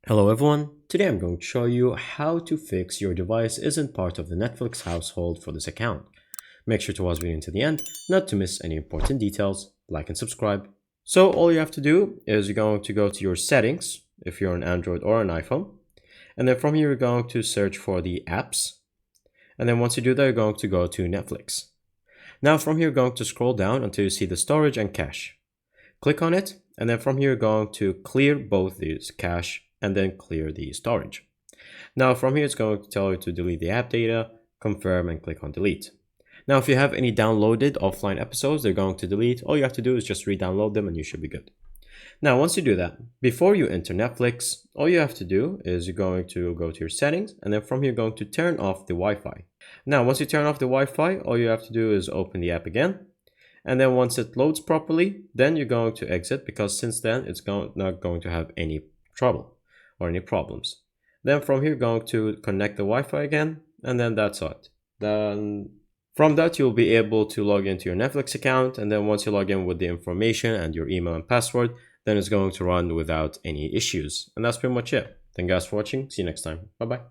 Hello everyone, today I'm going to show you how to fix your device isn't part of the Netflix household for this account. Make sure to watch the video until the end, not to miss any important details, like and subscribe. So all you have to do is you're going to go to your settings, if you're on Android or an iPhone, and then from here you're going to search for the apps, and then once you do that you're going to go to Netflix. Now from here you're going to scroll down until you see the storage and cache. Click on it, and then from here you're going to clear both these, cache and then clear the storage. Now from here it's going to tell you to delete the app data, confirm, and click on delete. Now if you have any downloaded offline episodes they're going to delete, all you have to do is just re-download them and you should be good. Now once you do that, before you enter Netflix, all you have to do is you're going to go to your settings, and then from here you're going to turn off the Wi-Fi. Now once you turn off the Wi-Fi, all you have to do is open the app again, and then once it loads properly, then you're going to exit, because since then it's not going to have any trouble or any problems. Then from here going to connect the Wi-Fi again, and then that's it. Then from that you'll be able to log into your Netflix account, and then once you log in with the information and your email and password, then it's going to run without any issues. And that's pretty much it. Thank you guys for watching. See you next time. Bye bye.